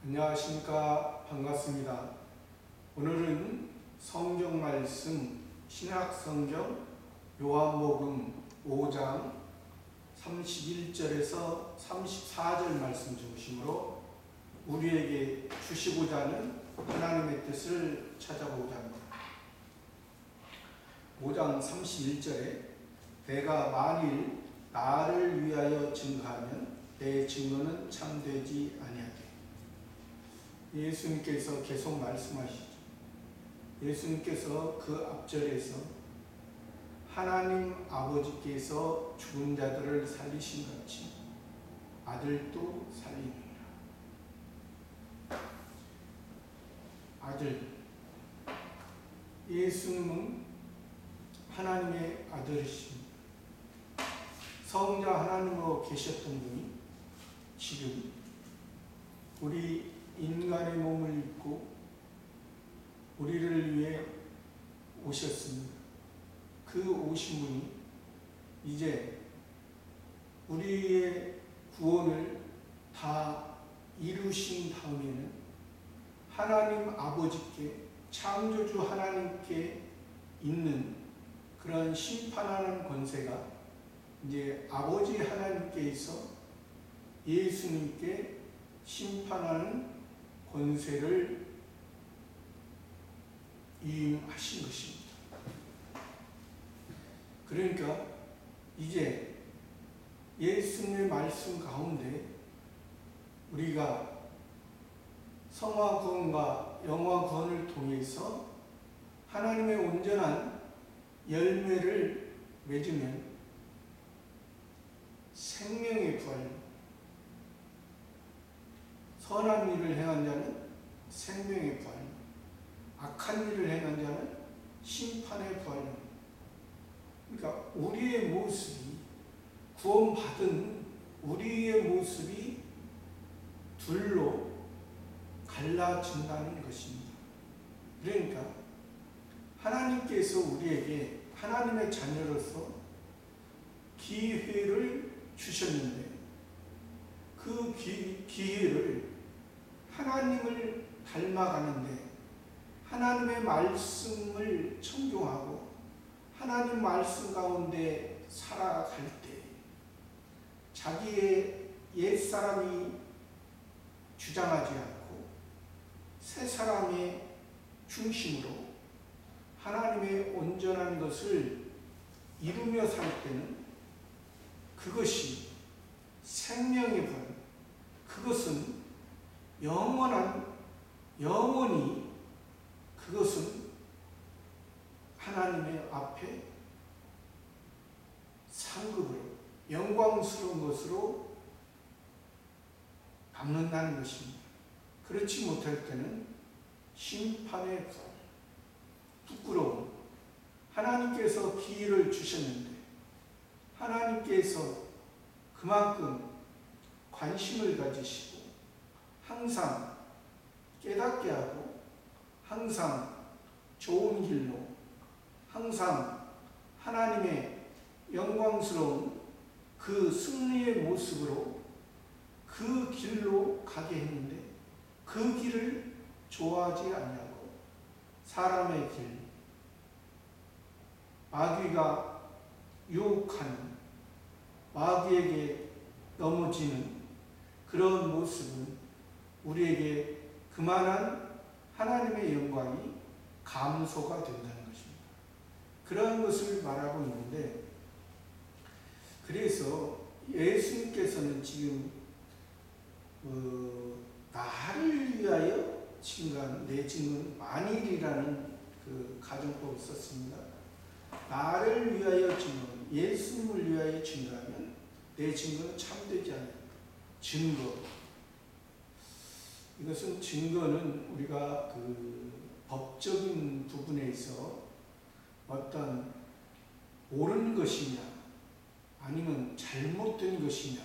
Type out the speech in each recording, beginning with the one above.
안녕하십니까. 반갑습니다. 오늘은 성경 말씀 신약성경 요한복음 5장 31절에서 34절 말씀 중심으로 우리에게 주시고자 하는 하나님의 뜻을 찾아보고자 합니다. 5장 31절에 내가 만일 나를 위하여 증거하면 내 증거는 참되지 아니하되. 예수님께서 계속 말씀하시죠. 예수님께서 그 앞절에서 하나님 아버지께서 죽은 자들을 살리신 같이 아들도 살리느니라. 아들, 예수님은 하나님의 아들이십니다. 성자 하나님으로 계셨던 분이 지금 우리 인간의 몸을 입고 우리를 위해 오셨습니다. 그 오신 분이 이제 우리의 구원을 다 이루신 다음에는 하나님 아버지께, 창조주 하나님께 있는 그런 심판하는 권세가 이제 아버지 하나님께서 예수님께 심판하는 권세를 위임하신 것입니다. 그러니까 이제 예수님의 말씀 가운데 우리가 성화 구원과 영화 구원을 통해서 하나님의 온전한 열매를 맺으면 생명의 부활, 선한 일을 행한 자는 생명의 부활, 악한 일을 행한 자는 심판의 부활. 그러니까 우리의 모습이, 구원받은 우리의 모습이 둘로 갈라진다는 것입니다. 그러니까 하나님께서 우리에게 하나님의 자녀로서 기회를 주셨는데 그 기회를 하나님을 닮아가는데, 하나님의 말씀을 청종하고 하나님 말씀 가운데 살아갈 때 자기의 옛사람이 주장하지 않고 새 사람의 중심으로 하나님의 온전한 것을 이루며 살 때는 그것이 생명의 분, 그것은 영원히 그것은 하나님의 앞에 상급으로 영광스러운 것으로 남는다는 것입니다. 그렇지 못할 때는 심판의 부활, 부끄러움. 하나님께서 기회를 주셨는데 하나님께서 그만큼 관심을 가지시고 항상 깨닫게 하고 항상 좋은 길로, 항상 하나님의 영광스러운 그 승리의 모습으로 그 길로 가게 했는데 그 길을 좋아하지 아니하고 사람의 길, 마귀가 유혹하는, 마귀에게 넘어지는 그런 모습은 우리에게 그만한 하나님의 영광이 감소가 된다는 것입니다. 그러한 것을 말하고 있는데, 그래서 예수님께서는 지금 나를 위하여 증거하는, 내 증거는 만일이라는 그 가정법을 썼습니다. 나를 위하여 증거하는, 예수님을 위하여 증거하면 내 증거는 참되지 않아요. 증거. 이것은 증거는 우리가 그 법적인 부분에 있어 어떤 옳은 것이냐 아니면 잘못된 것이냐,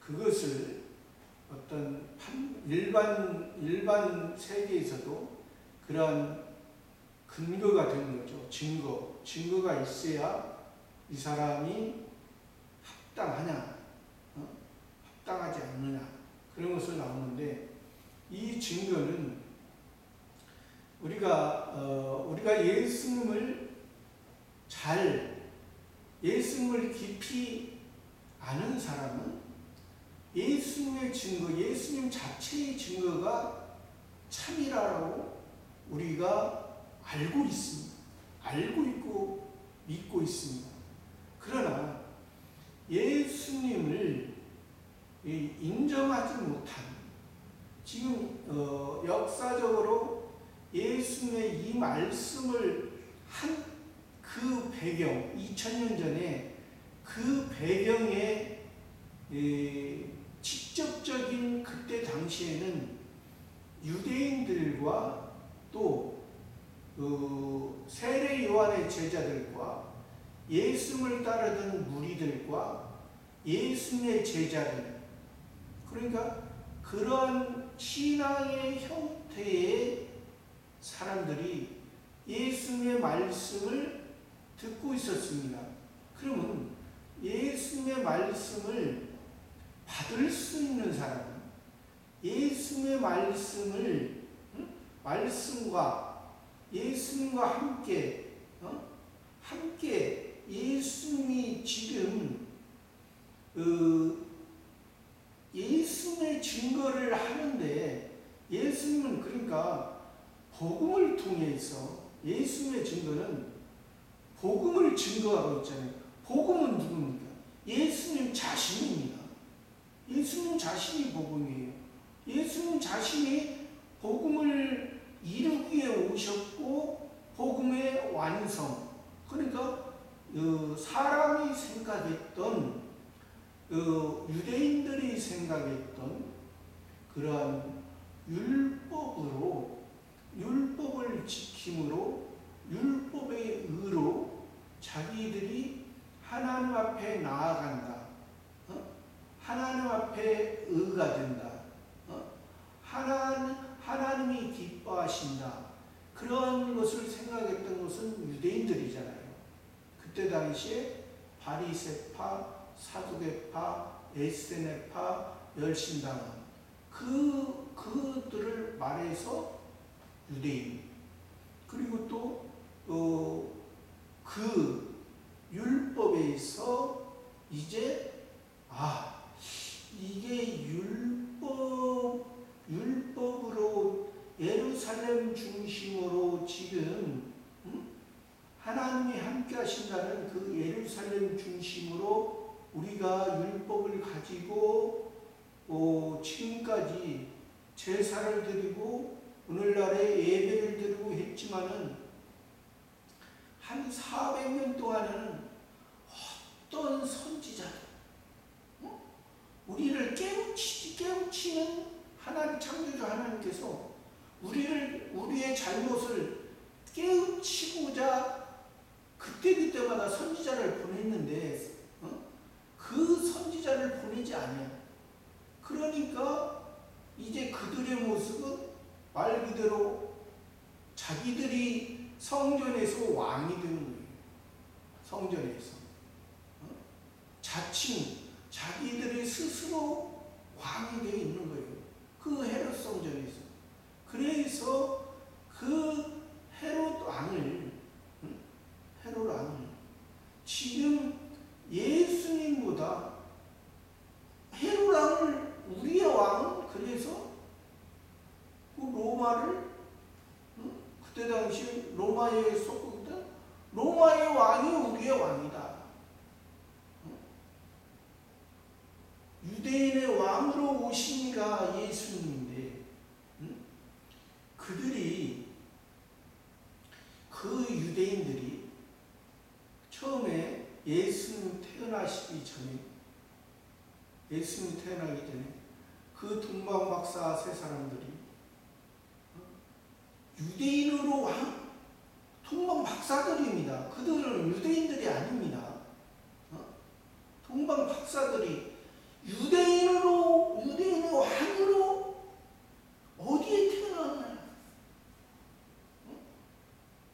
그것을 어떤 일반 세계에서도 그러한 근거가 되는 거죠. 증거가 있어야 이 사람이 합당하냐, 합당하지 않느냐, 그런 것을 나오는데 이 증거는 우리가 예수님을 깊이 아는 사람은 예수님의 증거, 예수님 자체의 증거가 참이라고 우리가 알고 있습니다. 알고 있고 믿고 있습니다. 그러나 예수님을 인정하지 못한, 지금 역사적으로 예수님의 이 말씀을 한 그 배경, 2000년 전에 그 배경에 직접적인 그때 당시에는 유대인들과 또 세례 요한의 제자들과 예수님을 따르던 무리들과 예수님의 제자들, 그러니까 그러한 신앙의 형태의 사람들이 예수님의 말씀을 듣고 있었습니다. 그러면 예수님의 말씀을 받을 수 있는 사람, 예수님의 말씀을 말씀과 예수님과 함께 예수님이 지금 예수님의 증거를 하는데, 예수님은 그러니까 복음을 통해서, 예수님의 증거는 복음을 증거하고 있잖아요. 복음은 누굽니까? 예수님 자신입니다. 예수님 자신이 복음이에요. 예수님 자신이 복음을 이루기 위해 오셨고, 복음의 완성, 그러니까 사람이 생각했던, 유대인들이 생각했던 그러한 율법을 지킴으로, 율법의 의로 자기들이 하나님 앞에 나아간다. 하나님 앞에 의가 된다. 하나님이 기뻐하신다. 그런 것을 생각했던 것은 유대인들이잖아요. 그때 당시에 바리새파, 사두개파, 에세네파, 열심당원, 그들을 말해서 유대인. 그리고 또 그 율법에서 이제 이게 율법으로 예루살렘 중심으로 지금 하나님이 함께 하신다는 그 예루살렘 중심으로 우리가 율법을 가지고 지금까지 제사를 드리고 오늘날에 예배를 드리고 했지만은 한 400년 동안은 어떤 선지자들, 우리를 깨우치는 하나님, 창조주 하나님께서 우리의 잘못을 깨우치고자 그때마다 선지자를 보냈는데, 그 선지자를 보내지 않아요. 그러니까 이제 그들의 모습은 말 그대로 자기들이 성전에서 왕이 되는 거예요. 성전에서 자칭 자기들이 스스로 왕이 되어 있는 거예요. 그 헤롯 성전에서. 그래서 그 헤롯 왕을 지금 예수님보다 헤롯 왕을, 우리의 왕은, 그래서 그 로마를, 그때 당시 로마에 속고 있던 로마의 왕이 우리의 왕이다. 유대인의 왕으로 오신 이가 예수님인데, 그 유대인들이 처음에 예수님 태어나기 전에 그 동방박사 세 사람들이 유대인으로 동방박사들입니다. 그들은 유대인들이 아닙니다. 동방박사들이 유대인의 왕으로 어디에 태어났나?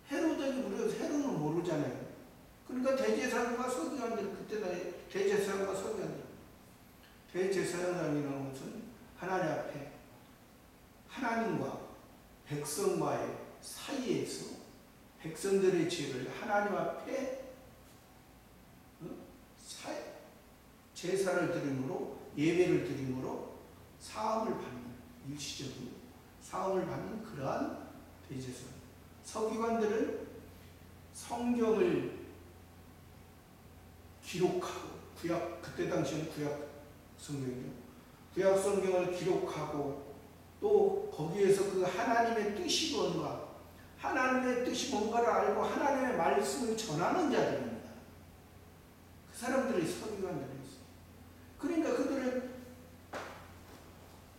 헤로데기 무려 헤로는 모르잖아요. 그러니까 대제사장과 서기관들, 그때 대제사장과 서기관들, 대제사장이라는 것은 하나님 하나님과 백성과의 사이에서 백성들의 죄를 하나님 앞에 제사를 드림으로, 예배를 드림으로 사함을 받는, 일시적인 사함을 받는 그러한 대제사. 서기관들은 성경을 기록하고, 그때 당시에는 구약 성경이요, 구약 성경을 기록하고, 또 거기에서 그 하나님의 뜻이 뭔가, 하나님의 뜻이 뭔가를 알고 하나님의 말씀을 전하는 자들입니다. 그 사람들이 서기관들이었어요. 그러니까 그들은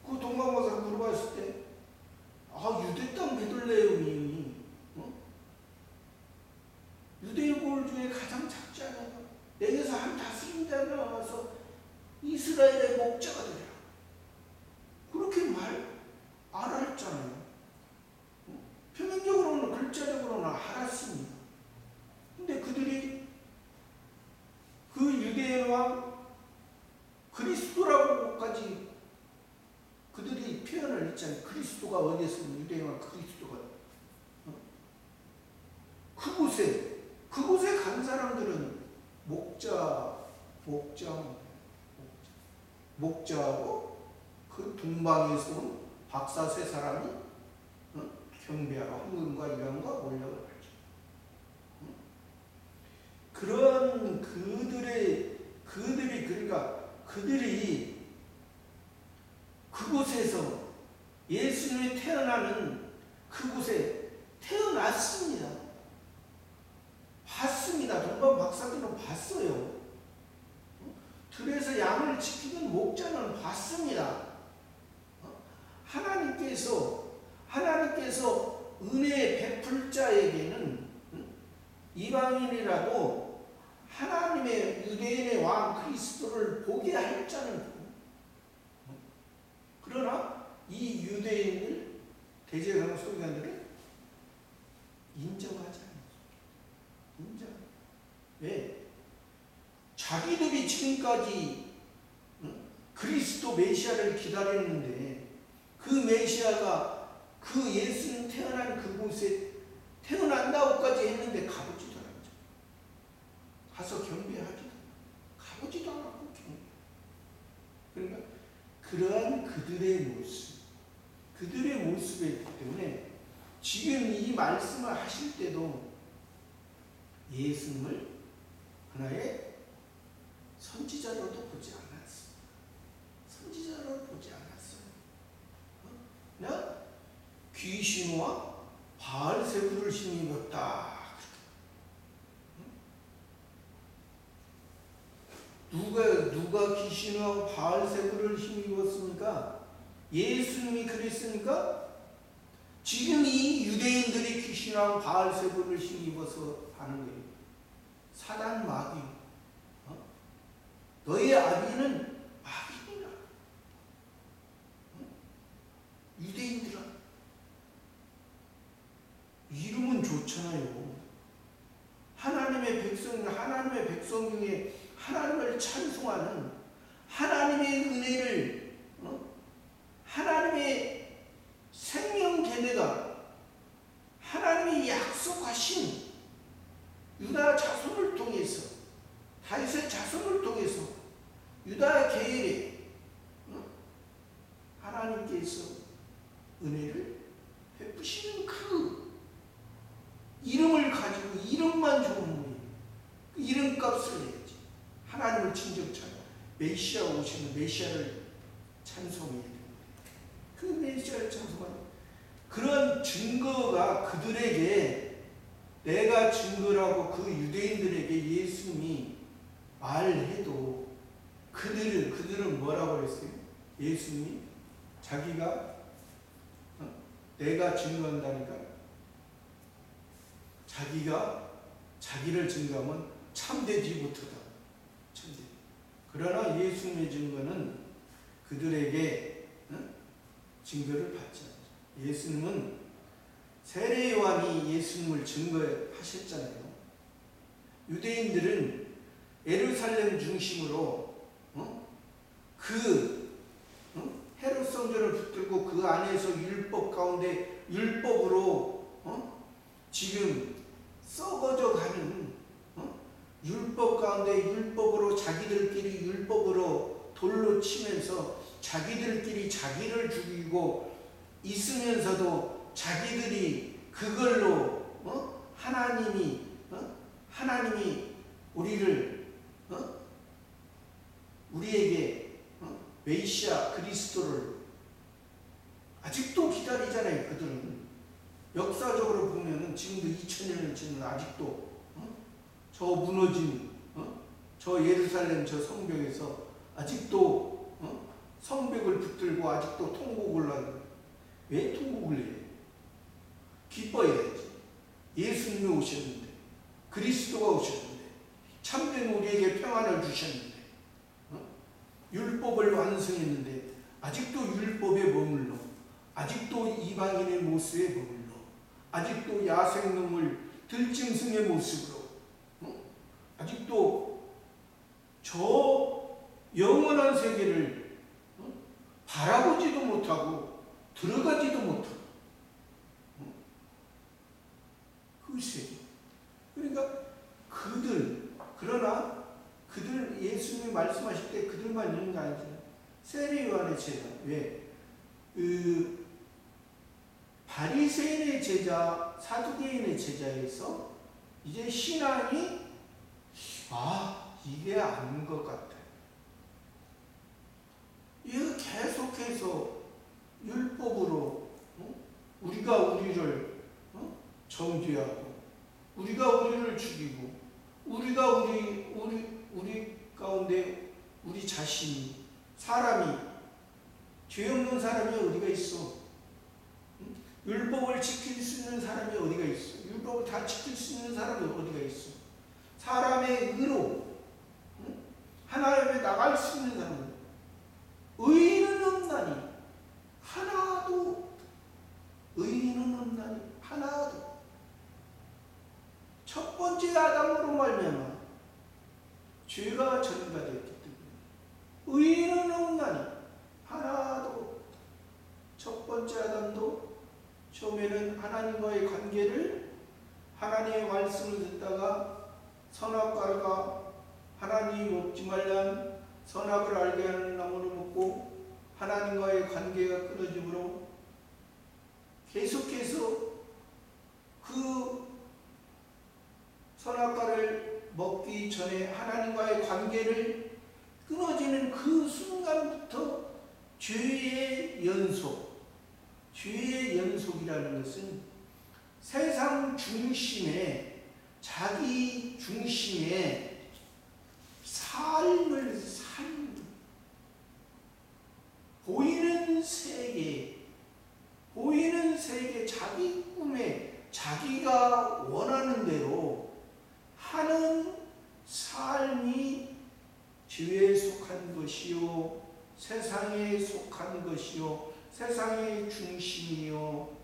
그 동방박사 물어봤을 때, 유대 땅 베들레헴이 유대 고을 중에 가장 작지 않아요? 내게서 한 다스림자가 나와서 이스라엘의 목자가 되라. 그렇게 안 했잖아요. 표면적으로는, 글자적으로는 알았습니다. 근데 그들이 그 유대의 왕 그리스도라고까지 그들이 표현을 했잖아요. 그리스도가 어디에서 유대의 왕 그리스도가 그곳에 간 사람들은 목자하고 그 동방에서 온 박사 세 사람이 경배하러 황금과 유황과 몰려가 가죠. 그런 그들이 그곳에서 예수님이 태어나는 그곳에 태어났습니다. 봤습니다. 동방 박사들은 봤어요. 들에서 양을 지키는 목자는 봤습니다. 하나님께서 은혜 베풀 자에게는 이방인이라도 하나님의 유대인의 왕 그리스도를 보게 할 자는, 그러나 이 유대인을 대제사장 서기관들은 인정하지 않았어요. 왜? 자기들이 지금까지 그리스도 메시아를 기다렸는데 그 메시아가 그 예수님 태어난 그곳에 태어난다고까지 했는데 가보지도 않았죠. 가서 가보지도 않았고 경배. 그러니까 그러한 그들의 모습이기 때문에 지금 이 말씀을 하실 때도 예수님을 하나의 선지자로도 보지 않았어요. 그냥 귀신과 바알세부를 힘입었다. 누가 귀신과 바알세부를 힘입었습니까? 예수님이 그랬으니까 지금 이 유대인들이 귀신과 바알세부를 힘입어서 하는 거예요. 사단 마귀. 너의 아비는 마귀니라. 유대인들아. 이름은 좋잖아요. 하나님의 백성 중에 하나님을 찬송하는, 하나님의 은혜를, 하나님의 생명 계대가, 하나님이 약속하신 유다 자손을 통해서, 다윗의 자손을 통해서 유다 계열에 하나님께서 은혜를 베푸시는 그 이름을 가지고, 이름만 좋은 분이 그 이름값을 내야지. 하나님을 친정 찬양, 메시아 오시는 메시아를 찬송해야 됩니다. 그 메시아를 찬송하는 그런 증거가 그들에게, 내가 증거라고 그 유대인들에게 예수님이 말해도 그들은 뭐라고 했어요? 예수님이 자기가 내가 증거한다니까 자기를 증거하면 참되지 못하다. 그러나 예수님의 증거는 그들에게 증거를 받지 않죠. 예수님은 세례 요한이 예수님을 증거하셨잖아요. 유대인들은 예루살렘 중심으로 헤롯 성전을 붙들고 그 안에서 율법 가운데 율법으로 지금 썩어져 가는 율법 가운데 율법으로 자기들끼리 율법으로 돌로 치면서 자기들끼리 자기를 죽이고 있으면서도 자기들이 그걸로 하나님이 우리에게 메시아 그리스도를 아직도 기다리잖아요. 그들은 역사적으로 보면은 지금도 2000년을 지금 아직도 저 무너진 저 예루살렘 저 성벽에서 아직도 성벽을 붙들고 아직도 통곡을 하는. 왜 통곡을 해요? 기뻐해야지. 예수님이 오셨는데, 그리스도가 오셨는데, 참된 우리에게 평안을 주셨는데, 율법을 완성했는데 아직도 율법에 머물러, 아직도 이방인의 모습에 머물러, 아직도 야생놈을 들짐승의 모습으로, 아직도 저 영원한 세계를 바라보지도 못하고 들어가지도 못하고 그 세계. 그러니까 그러나 그들 예수님이 말씀하실 때 그들만 있는 게 아니잖아요. 세례 요한의 제자. 왜? 바리새인의 제자, 사두개인의 제자에서 이제 신앙이 이게 아닌 것 같아. 이거 계속해서 율법으로 우리가 우리를 정죄하고 우리가 우리를 죽이고 우리가 우리 가운데 우리 자신이 사람이 죄 없는 사람이 어디가 있어? 율법을 지킬 수 있는 사람이 어디가 있어? 율법을 다 지킬 수 있는 사람이 어디가 있어? 사람의 의로 하나님에 나갈 수 있는 사람은 의인은 없나니 하나도 의인은 없나니 하나도. 첫 번째 아담으로 말미암아 죄가 전가되었기 때문에 의인은 없나니 하나도. 첫 번째 아담도 처음에는 하나님과의 관계를 하나님의 말씀을 듣다가 선악과가 하나님이 먹지 말란 선악을 알게 하는 나무를 먹고 하나님과의 관계가 끊어지므로 계속해서 그 선악과를 먹기 전에 하나님과의 관계를 끊어지는 그 순간부터 죄의 연속이라는 것은 세상 중심의 자기 중심의 삶을 살는 보이는 세계 자기 꿈에 자기가 원하는 대로 하는 삶이 죄에 속한 것이요 세상에 속한 것이요 세상의 중심이요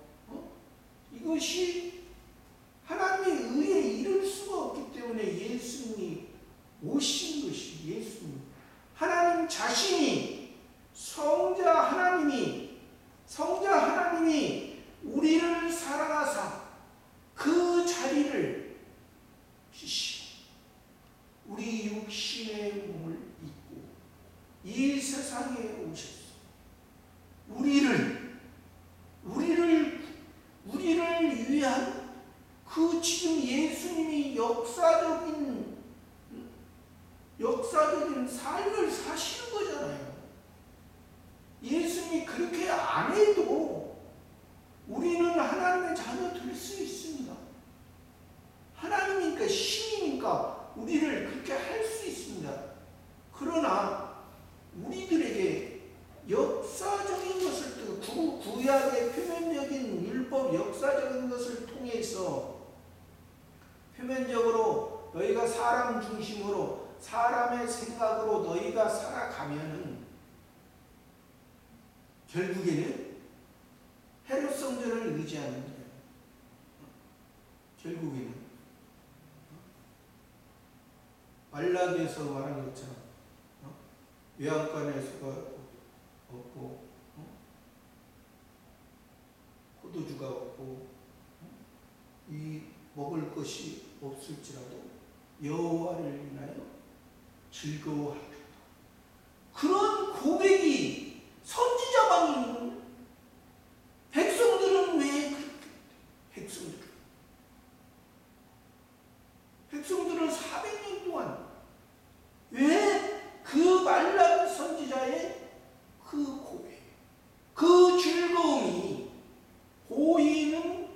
이것이 하나님의 의에 이룰 수가 없기 때문에 예수님이 오신 것이 예수님 하나님 자신이 성자 하나님이 우리를 사랑하사 그 자리를 피시 우리 육신의 몸을 입고 이 세상에 오셨어. 우리를 위한 그 지금 예수님이 역사적인 삶을 사시는 거잖아요. 예수님이 그렇게 안 해도 우리는 하나님의 자녀 될 수 있습니다. 하나님이니까 신이니까 우리를 그렇게 할 수 있습니다. 그러나 우리들에게 역사적인 것을 구약의 표면적인 율법 역사적인 것을 통해서 표면적으로 너희가 사람 중심으로 사람의 생각으로 너희가 살아가면은 결국에는 헤롯 성전을 의지하는 거예요. 결국에는 말라기에서 말한 것처럼 외양간에 수가 없고 것이 없을지라도 여호와를 인하여 즐거워하리로다. 그런 고백이 선지자방이 있는 거예요. 백성들은 왜 그렇게 백성들은 400년 동안 왜 그 말라기 선지자의 그 고백, 그 즐거움이 보이는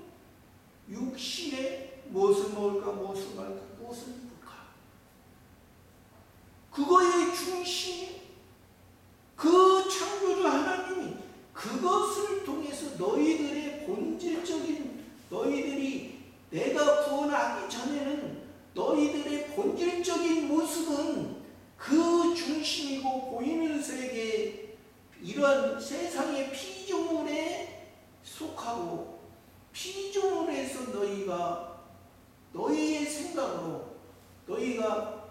육신에 무엇을 먹을까, 무엇을 말까, 무엇을 입을까, 그거의 중심이 그 창조주 하나님이 그것을 통해서 너희들의 본질적인, 너희들이 내가 구원하기 전에는 너희들의 본질적인 모습은 그 중심이고 보이는 세계, 이런 세상의 피조물에 속하고 피조물에서 너희가 너희의 생각으로 너희가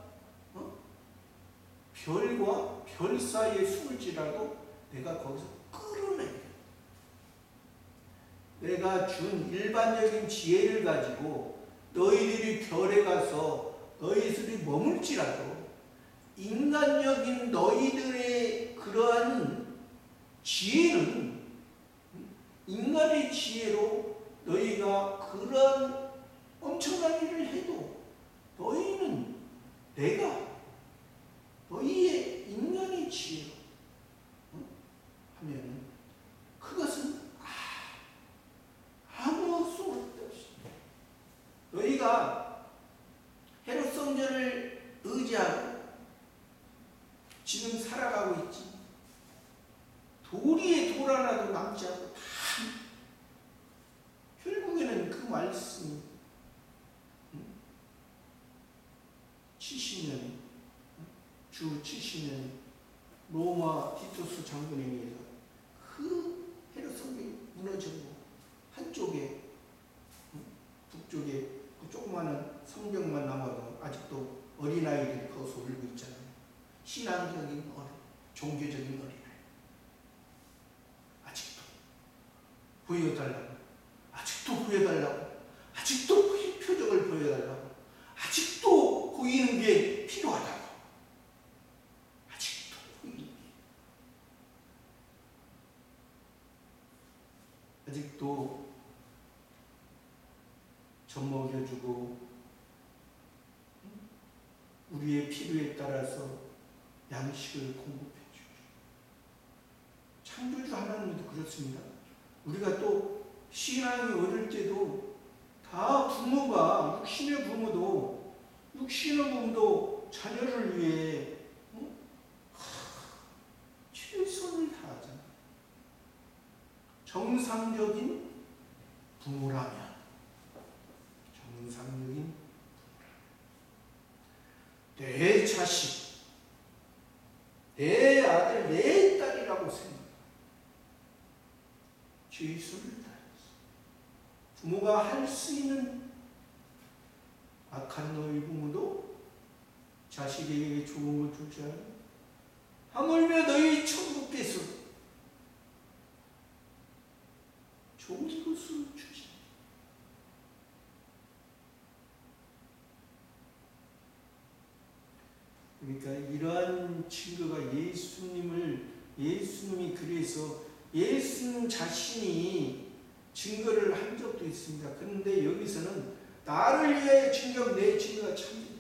별과 별 사이에 숨을지라도 내가 거기서 끌어내. 내가 준 일반적인 지혜를 가지고 너희들이 별에 가서 너희들이 머물지라도 인간적인 너희들의 그러한 지혜는 인간의 지혜로 너희가 그런 엄청난 일을 해도 너희는 내가 너희의 인간의 지혜로 하면 그것은 아무 소용없이 너희가 헤롯 성전을 의지하고 지금 살아가고 있지. 도리에 돌 하나도 남지 않고 다 결국에는 그 말씀이 70년 주 70년 로마 티투스 장군에 의해서 그 헤롯 성전이 무너지고 한쪽에 북쪽에 그 조그마한 성벽만 남아도 아직도 어린아이들이 거기서 울고 있잖아요. 신앙적인 어린, 종교적인 어린아이. 아직도 보여달라고, 아직도 보여달라고, 아직도 표적을 보여달라고, 아직도 보이는 게 필요하다고. 아직도 보이는 게. 아직도 젖 먹여주고 우리의 필요에 따라서 양식을 공급해 주죠. 창조주 하나님도 그렇습니다. 우리가 또 신앙이 어릴 때도 다 부모가 육신의 부모도 자녀를 위해 최선을 다하잖아요. 정상적인 부모라면 내 자식, 내 아들, 내 딸이라고 생각해 최선을 다해서 부모가 할 수 있는 악한 너희 부모도 자식에게 좋은 것 줄 줄 알아? 하물며 너희 천국께서 좋은 것을 주시. 그러니까 이러한 증거가 예수님이 그래서 예수님 자신이 증거를 한 적도 있습니다. 그런데 여기서는 나를 위하여 증거, 내 증거가 참됩니다.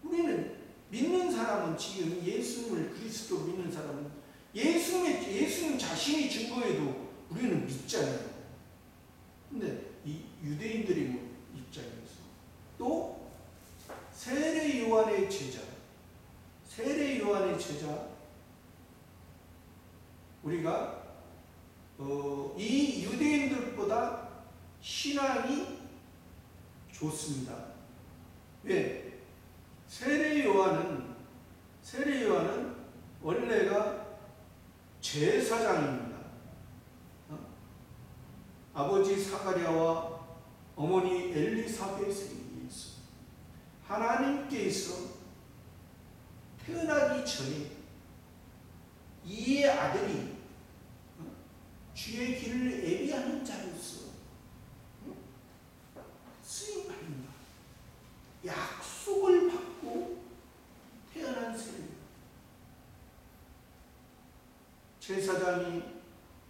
우리는 믿는 사람은 지금 예수님을 그리스도 믿는 사람은 예수님 자신이 증거해도 우리는 믿잖아요. 근데 이 유대인들의 입장에서 또 세례 요한의 제자 우리가 이 유대인들보다 신앙이 좋습니다. 왜? 세례 요한은 원래가 제사장입니다. 아버지 사가랴와 어머니 엘리사벳에 의해서 하나님께서 태어나기 전에 이의 아들이 주의 길을 예비하는 자로서 쓰임 받는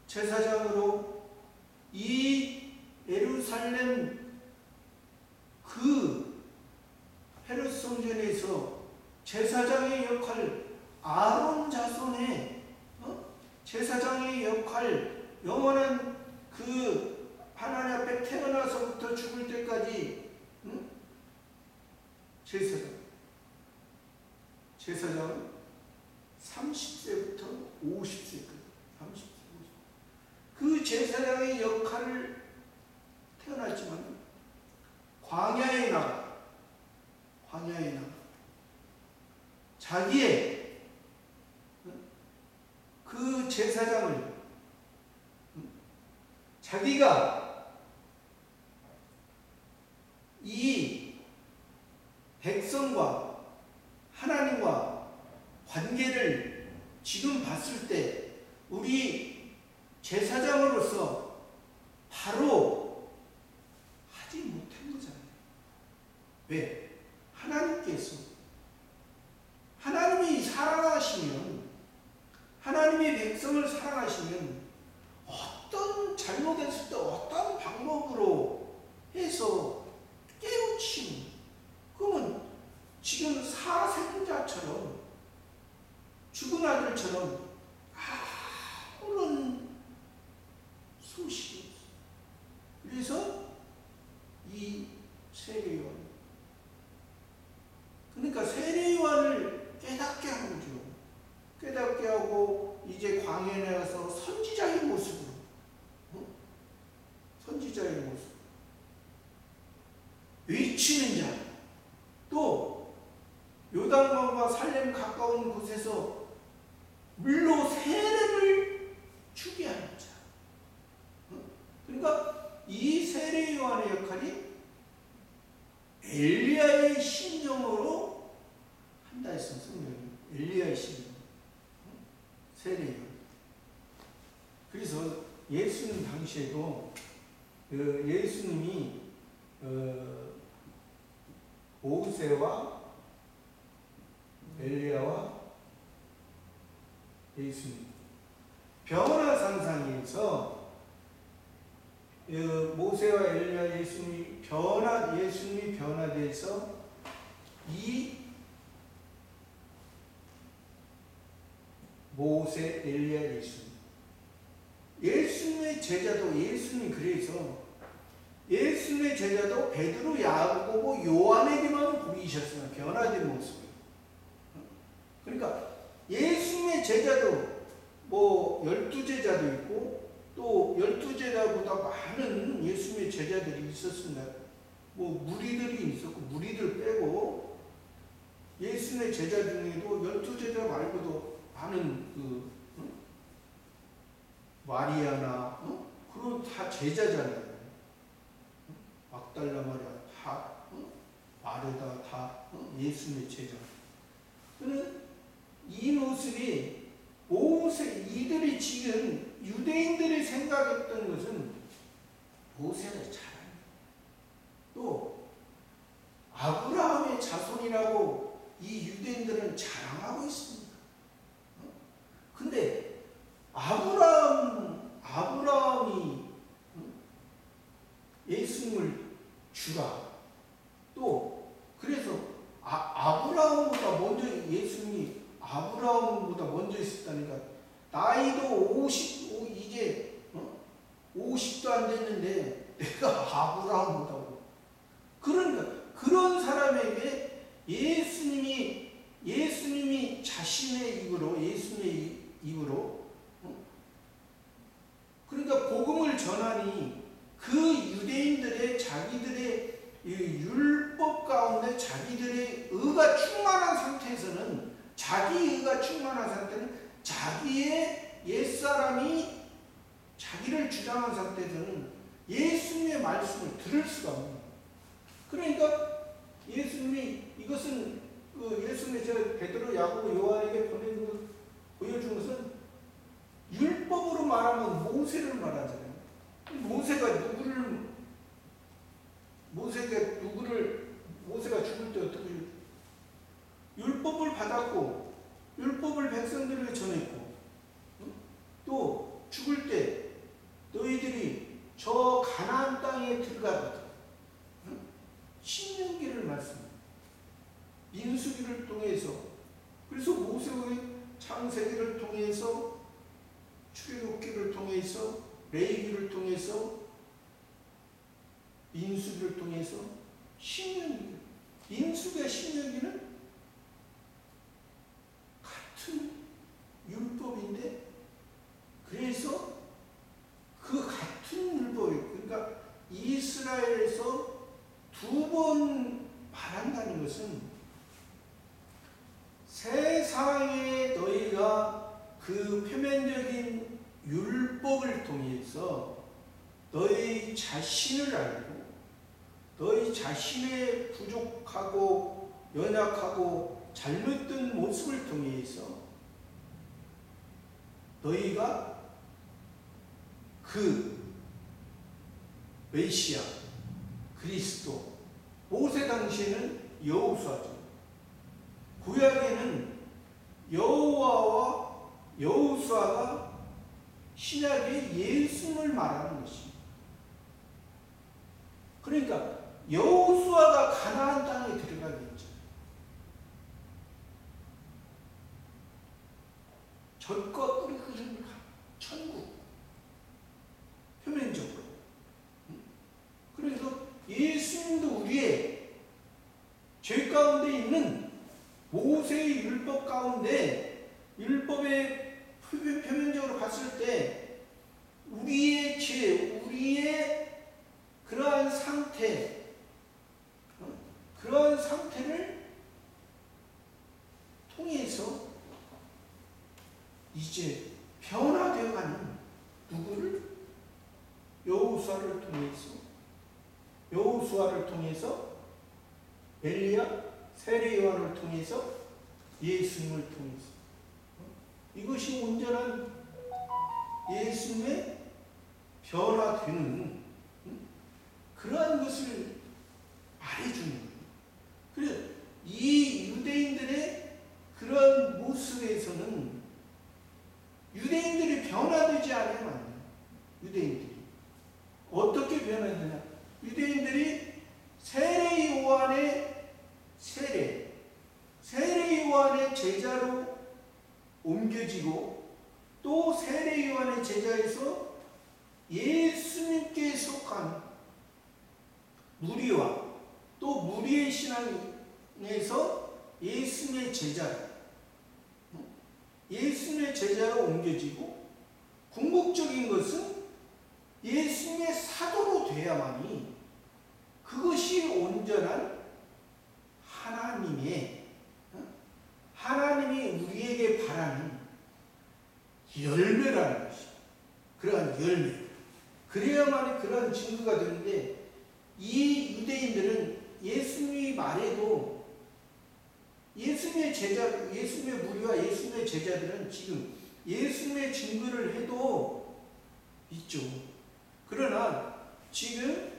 제사장으로 이 예루살렘 그 헤롯 성전에서 제사장의 역할, 아론 자손의 제사장의 역할, 영원한 그 하나님 앞에 태어나서부터 죽을 때까지 제사장은 30세부터 50세까지 30세, 50세. 그 제사장의 역할을 태어났지만 광야에 나가 자기의 그 제사장을 자기가 이 백성과 하나님과 관계를 지금 봤을 때 우리 제사장으로서 바로 하지 못한 거잖아요. 왜? 하나님이 사랑하시면, 하나님이 백성을 사랑하시면 어떤 잘못했을 때 어떤 방법으로 해서 깨우치는, 그러면 지금 사생자처럼 죽은 아들처럼 아무런 소식이 없어요. 그래서 이 세례요한, 그러니까 세례요한을 깨닫게 한 거죠. 깨닫게 하고 이제 광야에 나가서 선지자의 모습으로, 선지자의 모습, 외치는 자, 또 요단강과 살렘 가까운 곳에서 물로 세례를 주게 하는 자. 그러니까 이 세례 요한의 역할이 엘리야의 심정으로 한다 했어요. 성경이 엘리야의 심정, 세례 요한. 그래서 예수님 당시에도 예수님이 모세와 엘리야와 예수님 변화 상상에서 모세와 엘리야 예수님이 변화돼서 이 모세, 엘리야, 예수님의 제자도, 예수님 그래서 예수님의 제자도 베드로, 야고보, 요한에게만 보이셨어요. 변화된 모습을. 그러니까 예수님의 제자도 뭐 12제자도 있고 또 12제자보다 많은 예수님의 제자들이 있었습니다. 뭐 무리들이 있었고, 무리들 빼고 예수님의 제자 중에도 12제자 말고도 많은 마리아나 그런 다 제자잖아요. 막달라 마리아 다 마르다 다 예수님의 제자. 그는 이 모습이 이들이 지금 유대인들이 생각했던 것은 모세가 잘합니다. 또 아브라함의 자손이라고 이 유대인들은 자랑하고 있습니다. 근데 아브라함이 예수님을 주라. 또 그래서 아브라함보다 먼저 예수님이 아브라함보다 먼저 있었다니까. 나이도 이제 50도 안 됐는데 내가 아브라함보다고. 그러니까 그런 사람에게 예수님이 자신의 예수님의 입으로 그러니까 복음을 전하니 그 유대인들의 자기들의 율법 가운데 자기들의 의가 충만한 상태에서는 자기의 옛사람이 자기를 주장한 상태에서는 예수님의 말씀을 들을 수가 없는 거예요. 그러니까 예수님이 이것은 예수님의 제가 베드로, 야고보, 요한에게 보낸 것 보여준 것은 율법으로 말하면 모세를 말하잖아요. 모세가 죽을 때 어떻게 율법을 받았고 율법을 백성들에게 전했고 죽을 때 너희들이 저 가나안 땅에 들어가거든. 신명기를 말씀합니다. 민수기를 통해서, 그래서 모세의 창세기를 통해서, 출애굽기를 통해서, 레위기를 통해서, 민수기를 통해서 신명기, 민수기와 신명기는 같은 율법인데, 그래서 그 같은 율법이, 그러니까 이스라엘에서 두 번 말한다는 것은 세상에 너희가 그 표면적인 율법을 통해서 너희 자신을 알고 너희 자신의 부족하고 연약하고 잘못된 모습을 통해서 너희가 그 메시아 그리스도, 모세 당시에는 여호수아죠. 구약에는 여호와와 여호수아가 신약의 예수를 말하는 것입니다. 그러니까 여호수아가 가나안 땅에 들어가겠죠. 젖과 꿀이 흐르는 천국, 표면적으로. 그래서 예수님도 우리의 죄 가운데 있는 모세의 율법 가운데, 율법의 표면적으로 봤을 때 우리의 죄, 우리의 그러한 상태, 그러한 상태를 통해서 이제 변화되어가는, 누구를? 여호수아를 통해서 엘리야, 세례 요한을 통해서, 예수님을 통해서, 이것이 온전한 예수님의 변화되는 그러한 것을 말해주는 거예요. 그래서 이 유대인들의 그런 모습에서는 유대인들이 변화되지 않으면 안 돼요. 유대인들이 어떻게 변화되냐? 유대인들이 세례 요한의 제자로 옮겨지고, 또 세례 요한의 제자에서 예수님께 속한 무리와 또 무리의 신앙에서 예수님의 제자로 옮겨지고, 궁극적인 것은 예수님의 사도로 돼야만이 그것이 온전한 하나님이 우리에게 바라는 열매라는 것입니다. 그러한 열매. 그래야만이 그러한 증거가 되는데, 이 유대인들은 예수님이 말해도, 예수님의 무리와 예수님의 제자들은 지금 예수님의 증거를 해도 있죠. 그러나 지금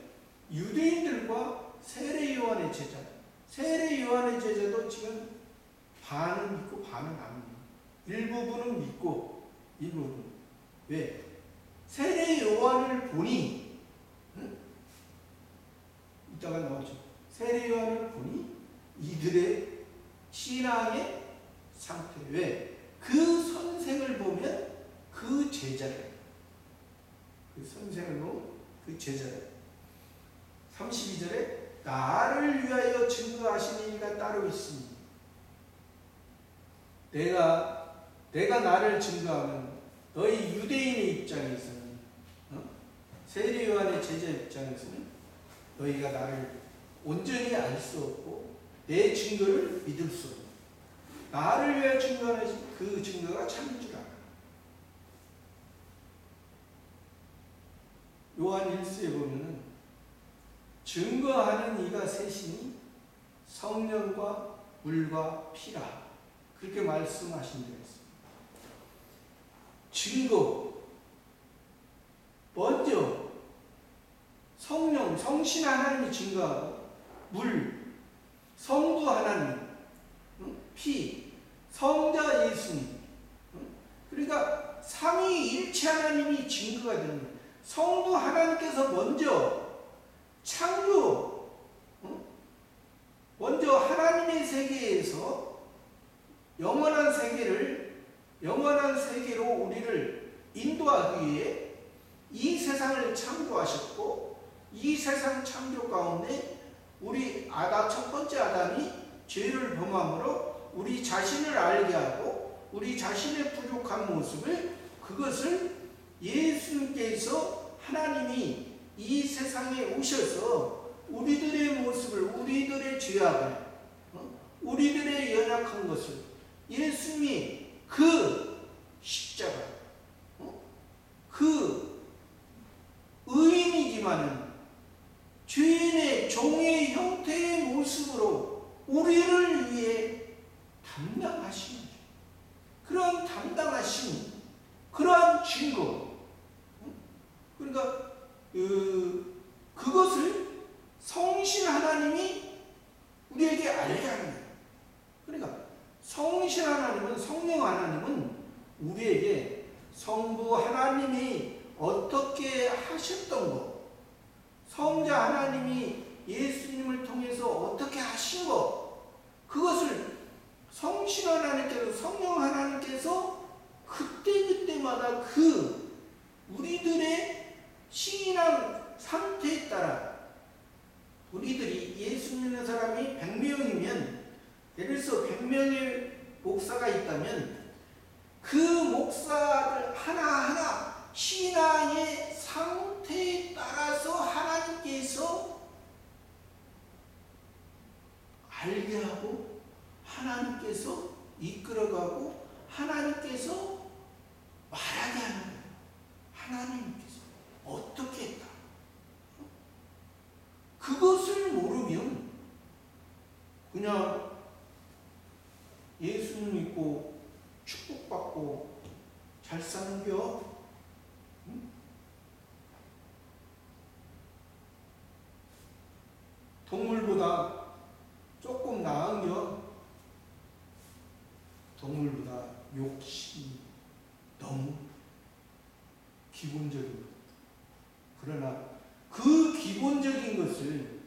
유대인들과 세례 요한의 제자도 지금 반은 믿고 반은 안 믿고, 일부분은 믿고 일부분. 왜? 세례 요한을 보니, 이따가 나오죠. 세례 요한을 보니 이들의 신앙의 상태. 왜? 그 선생을 보면 그 제자를, 그 선생을 보면 그 제자를. 32절에 나를 위하여 증거하시는 이가 따로 있으니, 내가 나를 증거하면 너희 유대인의 입장에서는, 세례 요한의 제자 입장에서는 너희가 나를 온전히 알 수 없고 내 증거를 믿을 수 없고, 나를 위하여 증거하는 그 증거가 참인 줄 알아. 요한 1서에 보면은 증거하는 이가 셋이니 성령과 물과 피라, 그렇게 말씀하신 적이 있습니다. 증거, 먼저 성령, 성신 하나님이 증거하고, 물, 성부 하나님, 피, 성자 예수님. 그러니까 삼위일체 하나님이 증거가 되는 거예요. 성부 하나님께서 먼저 창조, 먼저 하나님의 세계에서 영원한 세계로 우리를 인도하기 위해 이 세상을 창조하셨고, 이 세상 창조 가운데 우리 첫 번째 아담이 죄를 범함으로 우리 자신을 알게 하고 우리 자신의 부족한 모습을, 그것을 예수님께서 하나님이 이 세상에 오셔서 우리들의 모습을, 우리들의 죄악을, 우리들의 연약한 것을 예수님이 그 십자가, 그 의인이지만은 죄인의 종의 형태의 모습으로 우리를 위해 담당하신 거죠. 그런 담당하신, 그러한 증거, 그러니까 그것을 성신 하나님이 우리에게 알게 하는 거예요. 그러니까 성신 하나님은, 성령 하나님은 우리에게 성부 하나님이 어떻게 하셨던 것, 성자 하나님이 예수님을 통해서 어떻게 하신 것, 그것을 성신 하나님께서, 성령 하나님께서 그때그때마다 그 우리들의 신앙 상태에 따라, 우리들이 예수 믿는 사람이 100명이면, 예를 들어서 100명의 목사가 있다면 그 목사를 하나하나 신앙의 상태에 따라서 하나님께서 알게 하고, 하나님께서 이끌어가고, 하나님께서 말하게 하는 거예요. 하나님께서 어떻게 했다. 그것을 모르면 그냥 예수님 믿고 축복받고 잘 사는겨? 동물보다 조금 나은겨? 동물보다 욕심이 너무 기본적인 것. 그러나 그 기본적인 것을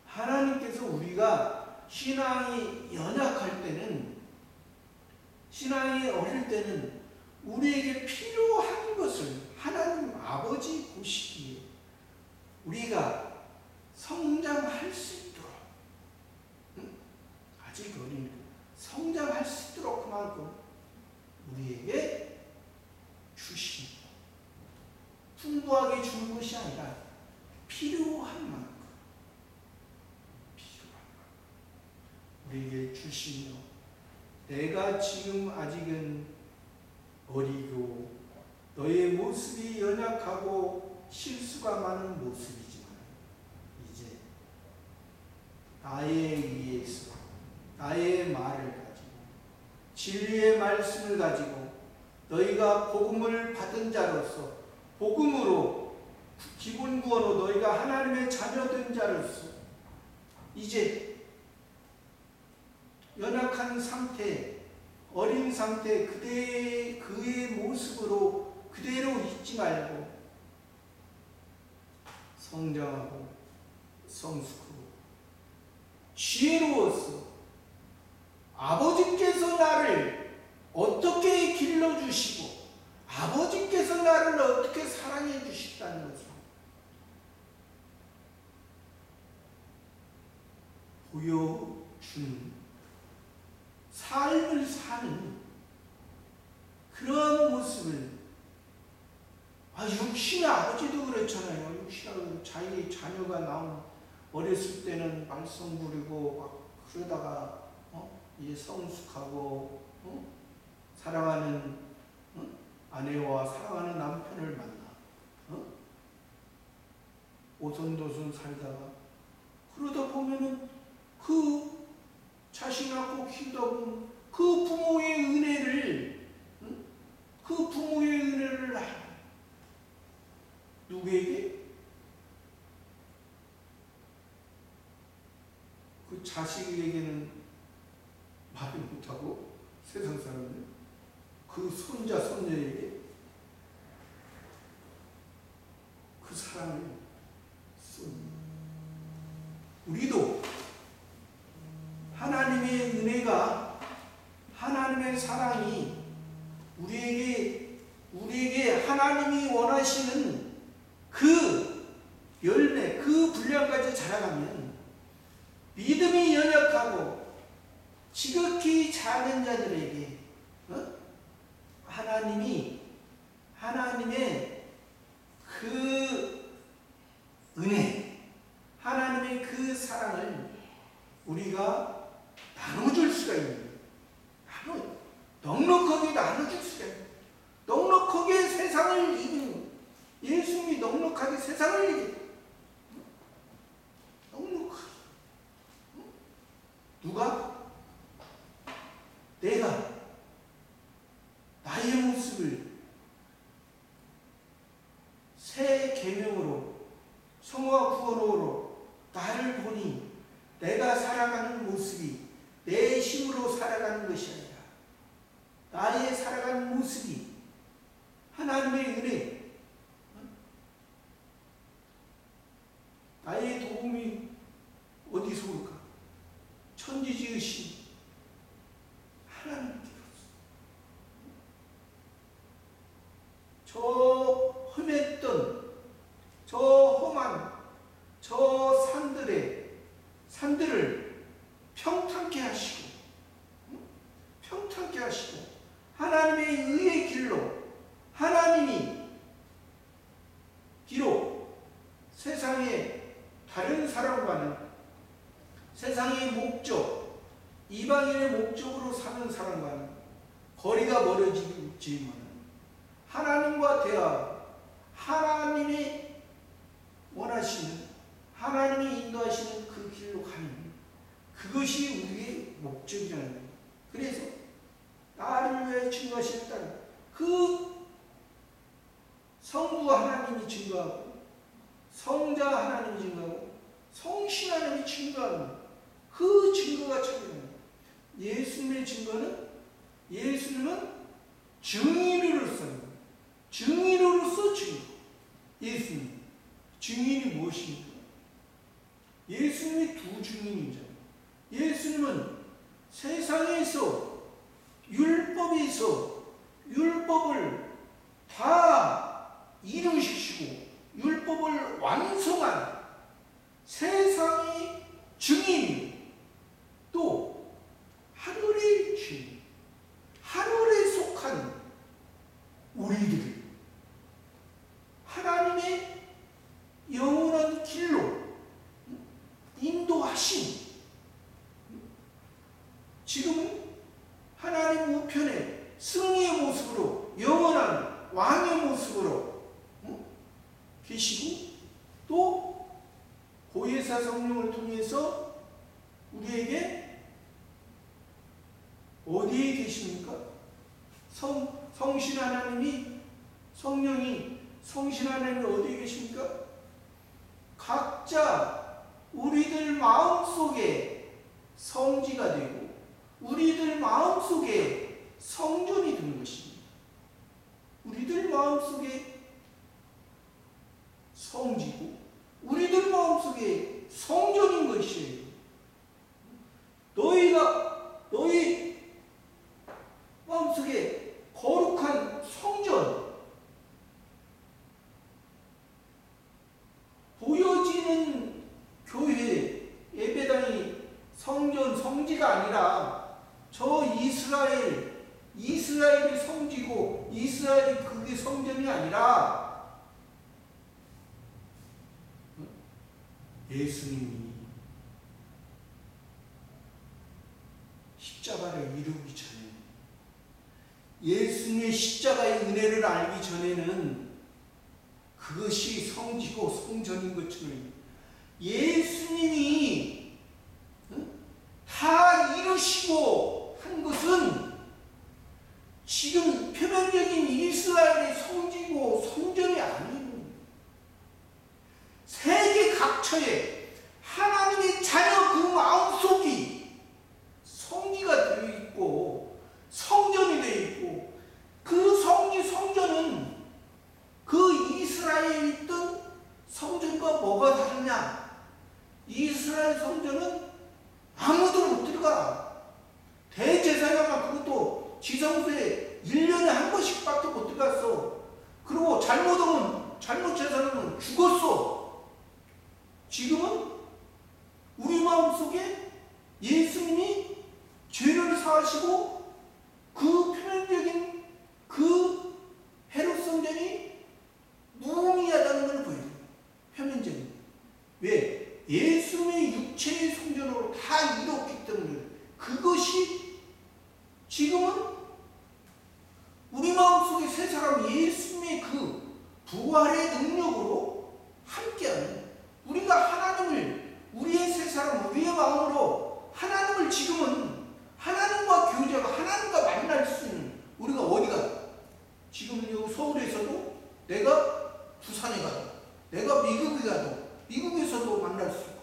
하나님께서, 우리가 신앙이 연약할 때는, 신앙이 어릴 때는 우리에게 필요한 것을 하나님 아버지 보시기에 우리가 성장할 수 있도록, 아직 어린 성장할 수 있도록 그만큼 우리에게 주신, 풍부하게 주는 것이 아니라 필요한 만큼, 우리에게 주시며, 내가 지금 아직은 어리고 너의 모습이 연약하고 실수가 많은 모습이지만 이제 나에 의해서, 나의 말을 가지고, 진리의 말씀을 가지고 너희가 복음을 받은 자로서, 복음으로, 기본 구원으로 너희가 하나님의 자녀된 자로서 이제 연약한 상태, 어린 상태, 그의 모습으로 그대로 있지 말고 성장하고 성숙하고 지혜로워서 아버지께서 나를 어떻게 길러주시고 아버지께서 나를 어떻게 사랑해 주셨다는 것을 보여준 삶을 사는 그런 모습을, 육신의 아버지도 그렇잖아요. 육신의 자기 자녀가 나온, 어렸을 때는 말썽 부리고 막 그러다가 이제 성숙하고 사랑하는 아내와 사랑하는 남편을 만나 오손도손 살다가 그러다 보면은 그 자식 낳고 키우다 보면 그 부모의 은혜를 누구에게? 그 자식에게는 말을 못하고 세상 사람들, 그 손자 손녀에게 사랑을 쏟는. 우리도 하나님의 은혜가, 하나님의 사랑이 우리에게 하나님이 원하시는 그 열매, 그 분량까지 자라가면 믿음이 연약하고 지극히 작은 자들에게 하나님의 그 은혜, 하나님의 그 사랑을 우리가 나눠줄 수가 있는, 넉넉하게 나눠줄 수가 있는, 넉넉하게 세상을 이기는, 예수님이 넉넉하게 세상을 이기는, 넉넉하게. 누가? 내가 나의 모습을 새 계명으로, 성화 구원으로 나를 보니 내가 살아가는 모습이 내 힘으로 살아가는 것이 아니라 나의 살아가는 모습이 하나님의 은혜, 나의 도움이 어디서 올까? 천지 지으신 하나님께로서. 저 험했던, 저 험한 저 산들을 평탄케 하시고, 하나님의 의의 길로, 하나님이 비록 세상의 다른 사람과는, 세상의 목적, 이방인의 목적으로 사는 사람과는 거리가 멀어지지만 하나님과 대화하고 하나님이 원하시는, 하나님이 인도하시는 그 길로 가는, 그것이 우리의 목적이라는 거예요. 그래서 나를 위해 증거하셨다는 그 성부 하나님이 증거하고, 성자 하나님이 증거하고, 성신 하나님이 증거하는 그 증거가 참여합니다. 예수님의 증거는, 예수님은 증인으로서 증거. 예수님 증인이 무엇입니까? 예수님이 두 증인이잖아요. 예수님은 세상에서 율법에서 율법을 다 이루시고 율법을 완성한 세상의 증인, 또 하늘의 증인, 하늘에 속한 우리들을 하나님의 영원한 길로 인도하신, 지금 하나님 우편에 승리의 모습으로, 영원한 왕의 모습으로 계시고, 또 보혜사 성령을 통해서 우리에게 어디에 계십니까? 성신 하나님이, 성령이, 성신 하나님이 어디에 계십니까? 각자 우리들 마음속에 성지가 되고 우리들 마음속에 성전이 되는 것입니다. 우리들 마음속에 성지고 우리들 마음속에 성전인 것이에요. 너희 마음속에 거룩한 성전, 보여지는 교회, 예배당이 성전, 성지가 아니라 저 이스라엘이 성지고 이스라엘이 그게 성전이 아니라 예수님이 십자가를 이루기 전에, 예수님의 십자가의 은혜를 알기 전에는 그것이 성지고 성전인 것처럼 예수님이 다 이루시고 한 것은 지금 표면적인 이스라엘의 성지고 성전이 아니에요. 세계 각처에 하나님의 자녀 그 마음속이 성지가 되어 있고 성전이 되어 있고, 그 성전은 그 이스라엘에 있던 성전과 뭐가 다르냐? 이스라엘 성전은 아무도 못 들어가. 대제사장만 그것도 지성소에 1년에 한 번씩밖에 못 들어갔어. 그리고 잘못 제사장은 죽었어. 지금은 우리 마음속에 예수님이 죄를 사하시고 그 표면적인 그 헤롯 성전이 무의미하다는 걸 보여요. 표면적인. 왜? 예수님의 육체의 성전으로 다 이뤘기 때문에 그것이 지금은 우리 마음속에 새 사람 예수님의 그 부활의 능력으로 함께하는 우리가 하나님을 우리의 새 사람 우리의 마음으로 하나님을 지금은 하나님과 교제하고 하나님과 만날 수 있는 우리가 어디가 지금 여기 서울에서도 내가 부산에 가도 내가 미국에 가도 미국에서도 만날 수 있고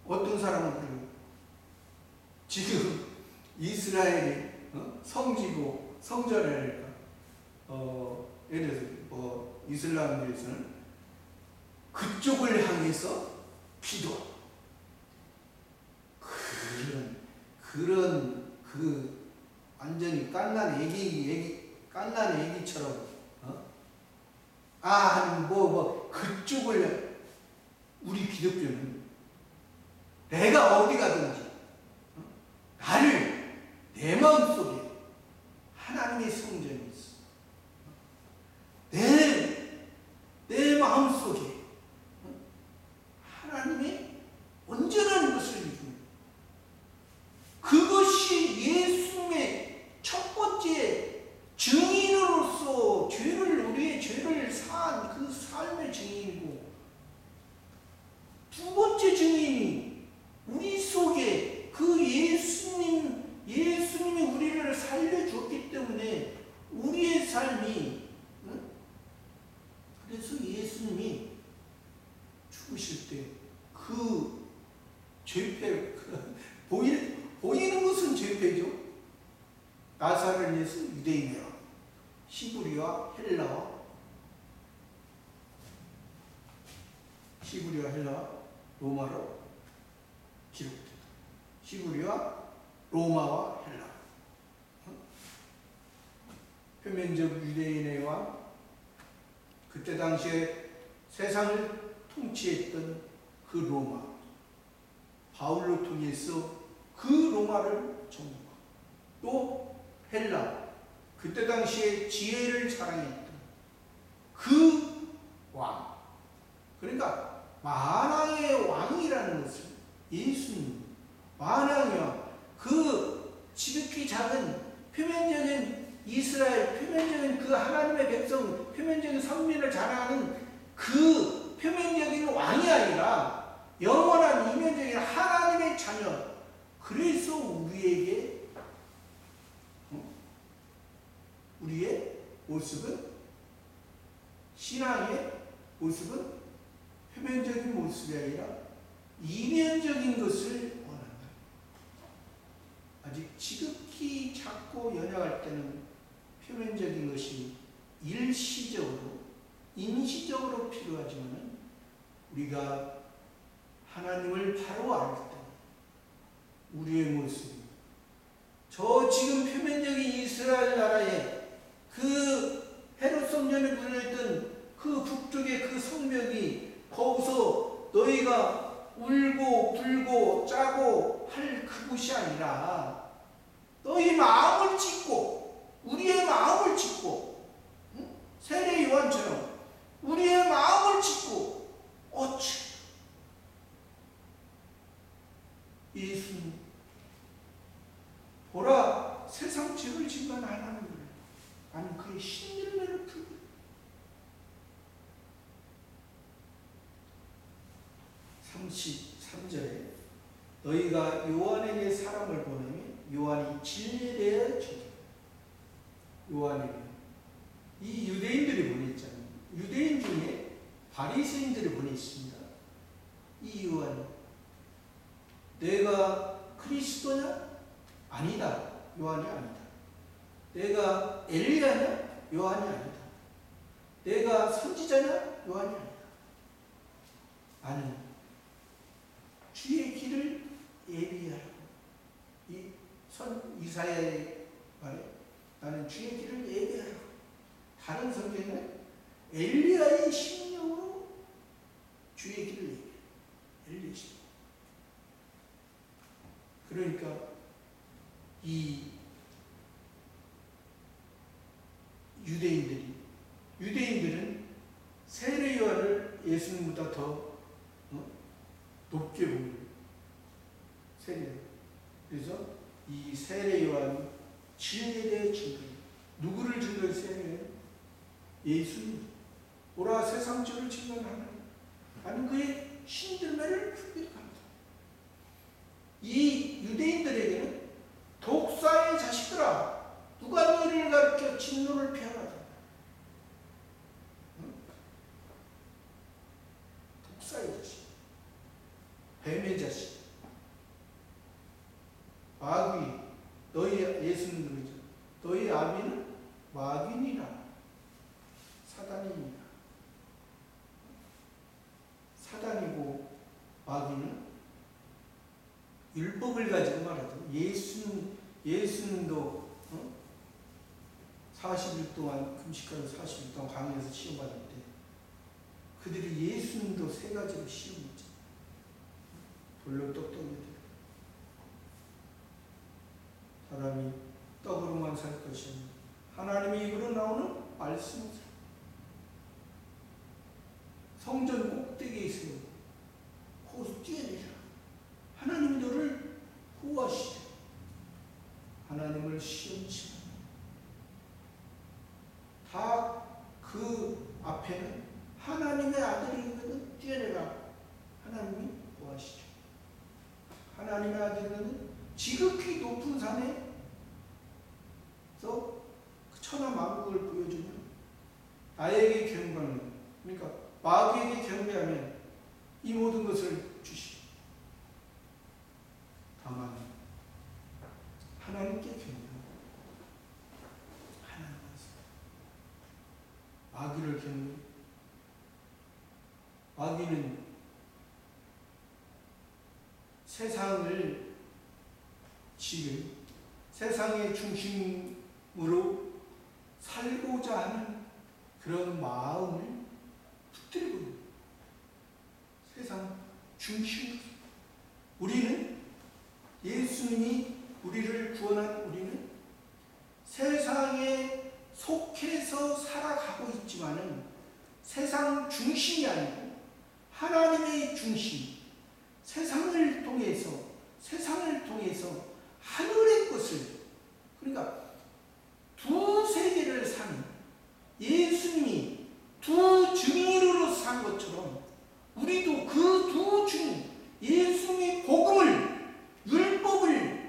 어떤 사람은 그래요. 지금 이스라엘이 성지고 성전이니까 예를 들어서 뭐 이슬람교에서는 그쪽을 향해서 기도 그런 그 완전히 깐난 애기처럼 그쪽을 우리 기독교는 내가 어디 가든지 나를 내 마음속에 하나님의 성전이 있어. 내 마음속에 하나님의 온전한 것을 이루는 그것이 예수님의 첫 번째 증인으로서 우리의 죄를 사한 그 삶의 증인이고 두 번째 증인이 우리 속에 그 예수님이 우리를 살려주었기 때문에 우리의 삶이 그래서 예수님이 죽으실 때 그 죄패 보이는 것은 죄패죠. 나사렛 예수 유대인이라 히브리와 헬라어 로마로 기록된다. 히브리와 로마와 헬라 표면적 유대인의 왕 그때 당시에 세상을 통치했던 그 로마 바울로 통해서 그 로마를 정복하고 또 헬라 그때 당시에 지혜를 자랑했던 그 왕 그러니까 만왕의 왕이라는 것을 예수님 만왕의 왕 그 지극히 작은 표면적인 이스라엘 표면적인 그 하나님의 백성 표면적인 선민을 자랑하는 그 표면적인 왕이 아니라 영원한 이면적인 하나님의 자녀 그래서 우리에게 우리의 모습은 신앙의 모습은 표면적인 모습이 아니라 이면적인 것을 원한다. 아직 지극히 작고 연약할 때는 표면적인 것이 일시적으로 임시적으로 필요하지만 우리가 하나님을 바로 알 때 우리의 모습이 저 지금 표면적인 이스라엘 나라의 그 헤롯 성전에 불려있던 그 북쪽의 그 성벽이 거기서 너희가 울고 불고 짜고 할 그곳이 아니라 너희 마음을 찢고 우리의 마음을 찢고 세례 요한처럼 우리의 마음을 찢고 어찌 예수님 보라 세상 죄를 진만 하나님을 아니 그의 신들매를 풀고 33절에 너희가 요한에게 사람을 보내면 요한이 진리되어 주게 요한에게 이 유대인들이 보냈잖아요. 유대인 중에 바리새인들이 보냈습니다. 이 요한이 내가 그리스도냐? 아니다. 요한이 아니다. 내가 엘리야냐? 요한이 아니다. 내가 선지자냐? 요한이 아니다. 나는 주의 길을 예비하라고. 이사야의 말에 나는 주의 길을 예비하라고. 다른 성경에는 엘리야의 심령으로 주의 길을 예비해. 엘리야의 심령. 그러니까 이 유대인들은 세례 요한을 예수님보다 더 높게 봅니다. 세례. 그래서 이 세례 요한 진리에 대해 증거해요. 누구를 증거했어요? 예수님. 오라 세상 죄를 증거하는 아니 그의 신들매를 분별합니다. 이 유대인들에게는 독사의 자식들아 누가 너희를 가르쳐 진노를 피하라. 독사의 자식, 뱀의 자식, 마귀, 너희 예수님 그러죠. 너희 아비는 마귀니라, 사단이니라. 사단이고 마귀는 율법을 가지고 말하죠. 예수님도 40일 동안 금식하고 40일 동안 광야에서 시험받을 때 그들이 예수님도 세 가지로 시험했죠. 돌로 똑똑히 사람이 떡으로만 살 것이 아니라 하나님의 입으로 나오는 말씀을 성전 꼭대기에 있어요. 거기서 뛰어내리라. 하나님이 너를 구하시되 하나님을 시험치라. 다 그 앞에는 하나님의 아들이거든 뛰어내라. 하나님이 구하시죠. 하나님의 아들이거든 지극히 높은 산에서 그 천하 만국을 보여주면 나에게 경배하면, 그러니까 마귀에게 경배하면 이 모든 것을 주시오. 다만 하나님께 경배하면 마귀를 경배. 마귀는 세상을 지금 세상의 중심으로 살고자 하는 그런 마음을 붙들고 있는 세상 중심으로. 우리는 예수님이 우리를 구원한 우리는 세상에 속해서 살아가고 있지만은 세상 중심이 아니고 하나님의 중심, 세상을 통해서 하늘의 것을, 그러니까 두 세계를 사는 예수님이 두 증인으로 산 것처럼 우리도 그 두 증인, 예수님의 복음을, 율법을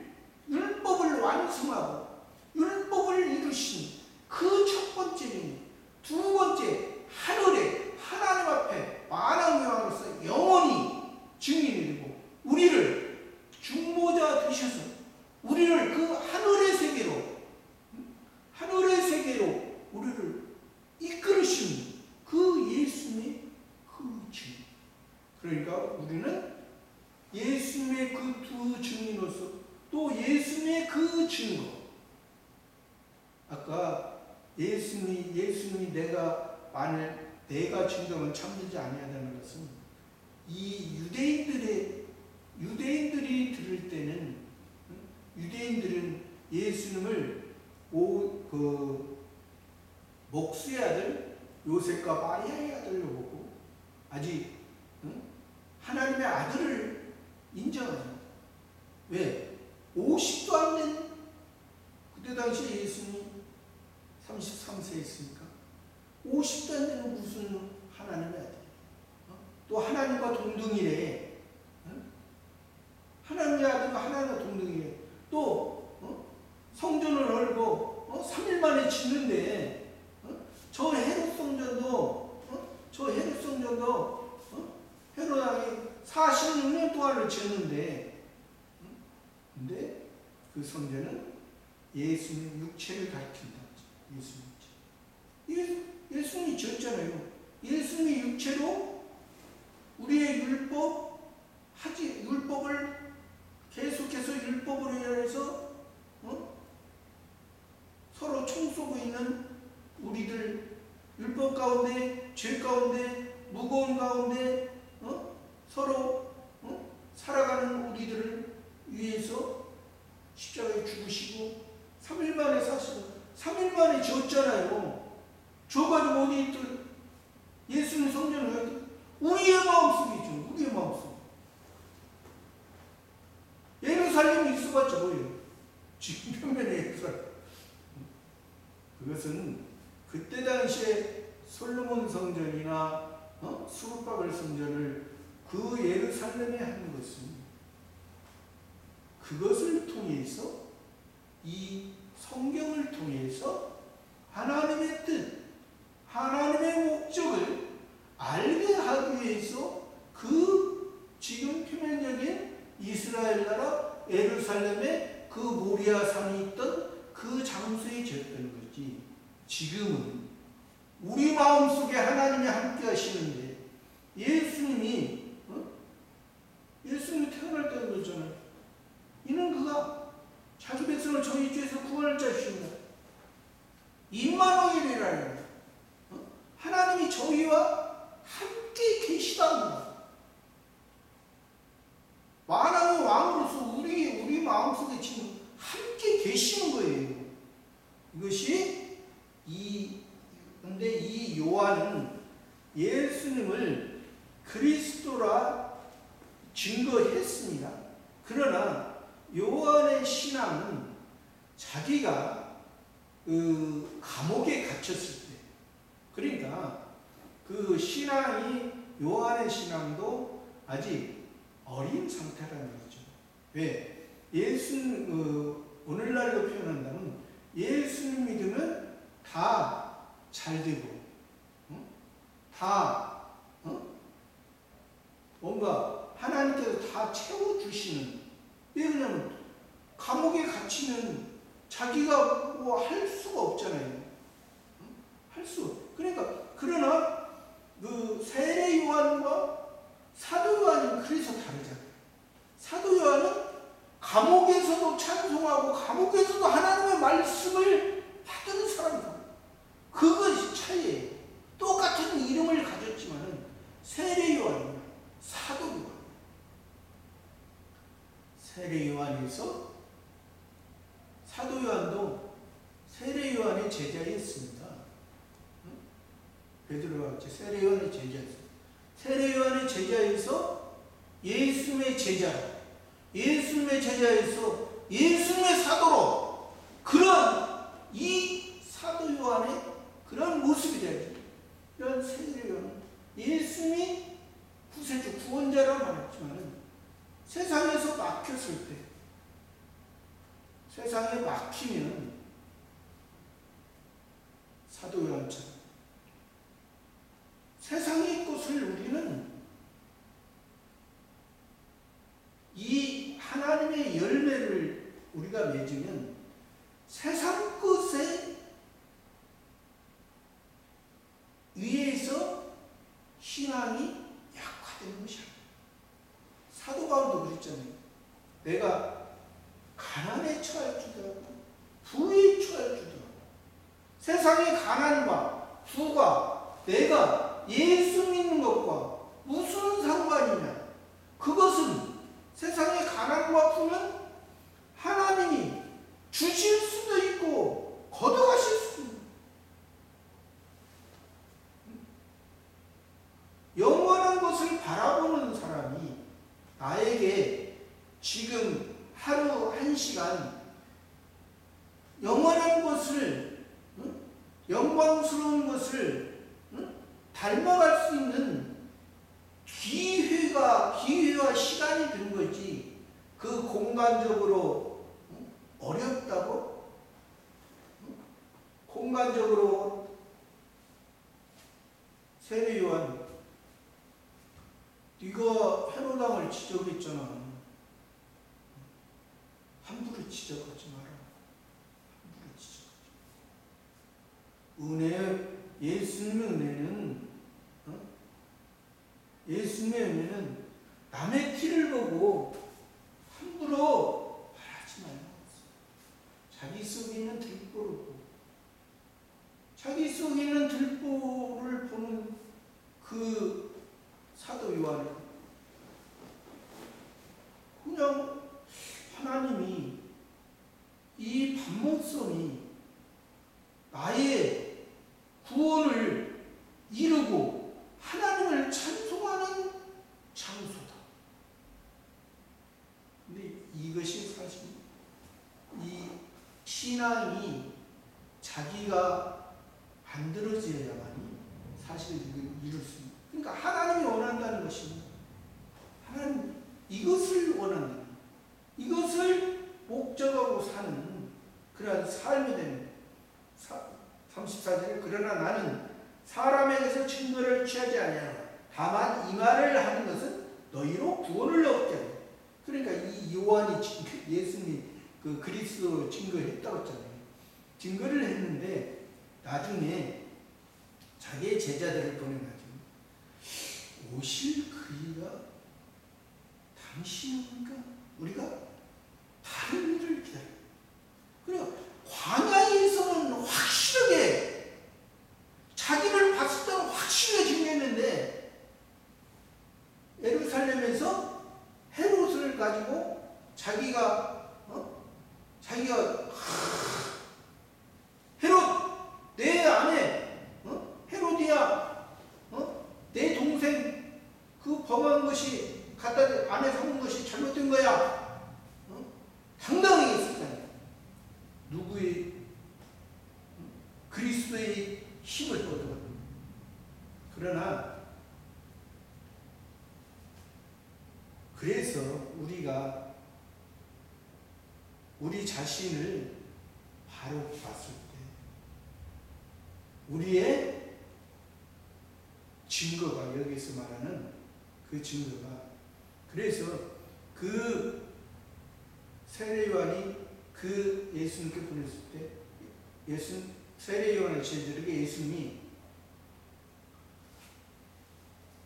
완성하고 율법을 이루신 그 첫 번째는, 두 번째 하늘에 하나님 앞에 만왕여왕으로서 영원히 증인이 되고 우리를 중보자 되셔서 우리를 그 하늘의 세계로 우리를 이끌으시는 그 예수님의 그 증인. 그러니까 우리는 예수님의 그 두 증인으로서 또 예수님의 그 증거. 아까 예수님이 내가 증거하면 참되지 아니하다는 것은 이 유대인들이 들을 때는 유대인들은 예수님을 목수의 아들 요셉과 마리아의 아들로 보고 아직 하나님의 아들을 인정하죠. 왜? 50도 안 된 그때 당시에 예수님이 33세 했으니까 50도 안 되는 무슨 하나님의 아들, 또 하나님과 동등이래. 하나님의 아들과 하나님과 동등이래. 또 성전을 열고 3일 만에 짓는데 저 헤롯 성전도 헤롯 왕이 46년 동안을 지었는데 근데 그 성전은 예수님 육체를 가리킨다. 예수님이 지었잖아요. 예수님이 육체로 우리의 율법을 계속해서 율법으로 인해서 서로 총쏘고 있는 우리들, 율법 가운데, 죄 가운데, 무거운 가운데 서로 살아가는 우리들을 위해서 십자가에 죽으시고 3일 만에 사시고 3일 만에 지었잖아요. 지어가지고 어디 있든 예수님 성전을 우리의 마음속이죠. 우리의 마음속. 예루살렘이 있어봤자 뭐예요? 지금 표면에 예루살렘. 그것은 그때 당시에 솔로몬 성전이나 수르바벨 성전을 그 예루살렘에 한 것은 그것을 통해서 이 성경을 통해서 하나님의 뜻, 하나님의 목적을 알게 하기 위해서 그 지금 표면적인 이스라엘 나라 예루살렘에 그 모리아 산이 있던 그 장소에 지었던 거지. 지금은 우리 마음속에 하나님이 함께 하시는데 예수님이 태어날 때는 그렇잖아요. 이는 그가 자기 백성을 저희 죄에서 구원할 자이십니다. 임마누엘이라는 하나님이 저희와 함께 계시다는 만왕의 왕으로서 우리 마음속에 지금 함께 계시는 거예요. 이것이 근데 이 요한은 예수님을 그리스도라 증거했습니다. 그러나 요한의 신앙은 자기가 감옥에 갇혔을 때, 그러니까 그 신앙이 요한의 신앙도 아직 어린 상태라는 거죠. 왜? 오늘날로 표현한다면 예수님 믿으면 다 잘 되고, 뭔가 하나님께서 다 채워주시는. 왜 그러냐면 감옥에 갇히면 자기가 뭐 할 수가 없잖아요. 그러니까 그러나 그 세례 요한과 사도 요한은 그래서 다르잖아요. 사도 요한은 감옥에서도 찬송하고 감옥에서도 하나님의 말씀을 받은 사람이다. 그것이 차이예요. 똑같은 이름을 가졌지만 세례 요한이나 사도 요한. 세례 요한에서 사도 요한도 세례 요한의 제자였습니다. 베드로와 같이 세례 요한의 제자였습니다. 세례 요한의 제자에서 예수님의 제자, 예수님의 제자에서 예수님의 사도로, 그런 이 사도 요한의 그런 모습이 되죠. 이런 세례 요한은 예수님이 구세주, 구원자라고 말했지만 세상에서 막혔을 때, 세상에 막히면 사도 요한처럼 세상의 것을 우리는 이 하나님의 열매를 우리가 맺으면 세상 것에 위에서 신앙이 약화되는 것이야. 사도 바울도 그랬잖아요. 내가 가난에 처할 줄도 알고 부에 처할 줄도 알고, 세상의 가난과 부가 내가 예수 믿는 것과 무슨 상관이냐. 그것은 세상의 가난과 부는 하나님이 주실 수도 있고 걷어가실 수도 있고, 영원한 것을 바라보는 사람이 나에게 지금 하루 한 시간 영원한 것을, 영광스러운 것을 닮아갈 수 있는 기회와 시간이 된 거지. 그 공간적으로 어렵다고? 공간적으로 세례 요한, 네가 헤로당을 지적했잖아. 함부로 지적하지 마라. 함부로 지적하지 마라. 예수님의 은혜는 예수님은 남의 티를 보고 함부로 말하지 말라고 했어요. 자기 속에 있는 들보를 보고, 자기 속에 있는 들보를 보는 그 사도 요한은 그냥 하나님이 이 반모섬이 나의 구원을 이루고 하나님을 찬송하는 장소다. 근데 이것이 사실 이 신앙이 자기가 만들어져야만이 사실 이룰 수 있는. 그러니까 하나님이 원한다는 것입니다. 하나님 이것을 원한다. 이것을 목적하고 사는 그러한 삶이 됩니다. 34절에 그러나 나는 사람에게서 증거를 취하지 아니하노라. 다만 이 말을 하는 것은 너희로 구원을 얻게 하라. 그러니까 이 요한이 예수님 그 그리스도 증거했다고 했잖아요. 증거를 했는데 나중에 자기의 제자들을 보내가지고 오실 그이가 당신입니까? 우리가 다른 일을 기다려. 그리고 광야에서는 확실하게 자기를 봤을 때는 확실하게 증명했는데 예루살렘에서 헤롯을 가지고 자기가 헤롯 내 아내 헤롯이야 내 동생 그 범한 것이 갖다 안에 삼은 것이 잘못된 거야. 당당하게 했었잖아요. 누구의 그리스도의 힘을 얻어. 그러나 그래서 우리가 우리 자신을 바로 봤을 때 우리의 증거가 여기서 말하는 그 증거가 그래서 그 세례요한이 그 예수님께 보냈을 때 세례요한의 제자들에게 예수님이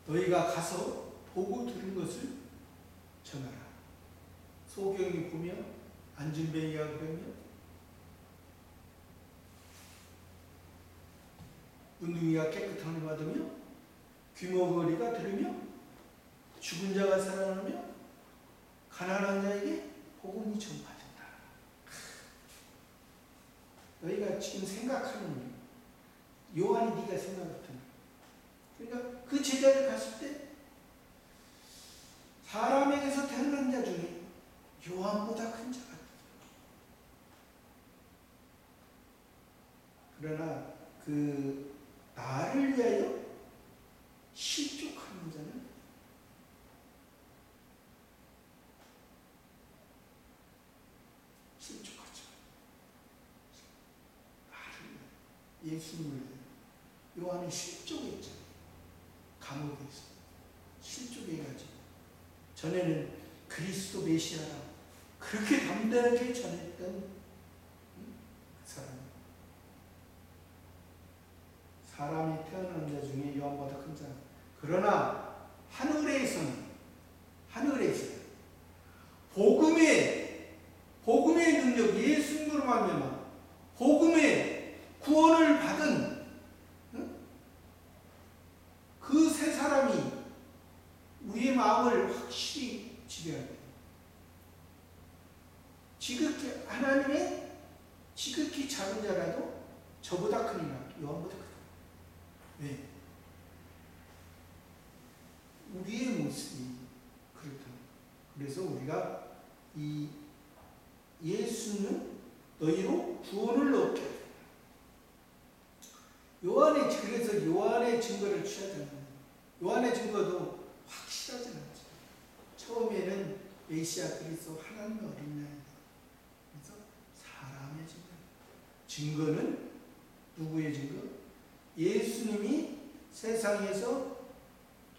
너희가 가서 보고 들은 것을 전하라. 소경이 보며 안진뱅이가 그러며 문둥이가 깨끗함을 받으며 귀머거리가 들으며 죽은 자가 살아나며 가난한 자에게 복음이 전파된다. 너희가 지금 생각하는 요한이 네가 생각했던 그러니까 그 제자들 갔을 때 사람에게서 태어난 자 중에 요한보다 큰 자가 있다. 그러나 그 나를 위하여 실족하는 자는 실족하죠. 나를 예수님을 요한이 실족했잖아요. 감옥에서 실족해가지고 전에는 그리스도 메시아라고 그렇게 담대하게 전했던 그 사람. 사람이 태어난 자 중에 요한보다 큰 자. 그러나 하늘에서는 복음의 능력, 예수님으로 말미암아 복음의 구원을 받은 그 세 사람이 우리의 마음을 확실히 지배해야 돼요. 지극히 하나님의 지극히 작은 자라도 저보다 크니라. 요한보다 크다. 왜? 우리의 모습이 그렇다. 그래서 우리가 이 예수는 너희로 구원을 얻게 해. 그래서 요한의 증거를 취하잖아요. 요한의 증거도 확실하지 않죠. 처음에는 메시아 그리스도 하나님의 어린 양이다. 그래서 사람의 증거. 증거는 누구의 증거? 예수님이 세상에서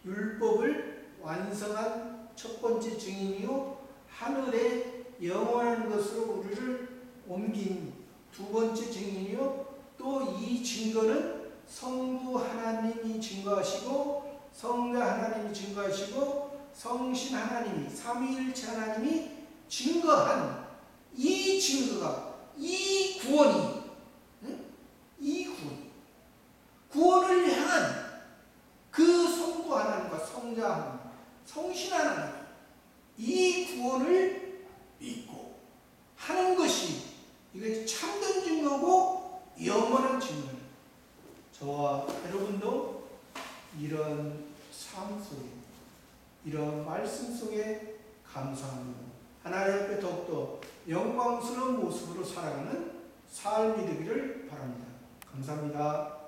율법을 완성한 첫 번째 증인이요 하늘에 영원한 것으로 우리를 옮긴 두 번째 증인이요 또 이 증거는 성부 하나님이 증거하시고 성자 하나님이 증거 성신 하나님이, 삼위일체 하나님이 증거한 이 증거가, 이 구원이, 이 구원을 향한 그 성부 하나님과 성자 하나님, 성신 하나님, 이 구원을 믿고 하는 것이 이게 참된 증거고 영원한 증거입니다. 저와 여러분도 이런 삶 속에, 이런 말씀 속에 감사합니다. 하나님 앞에 더욱더 영광스러운 모습으로 살아가는 삶이 되기를 바랍니다. 감사합니다.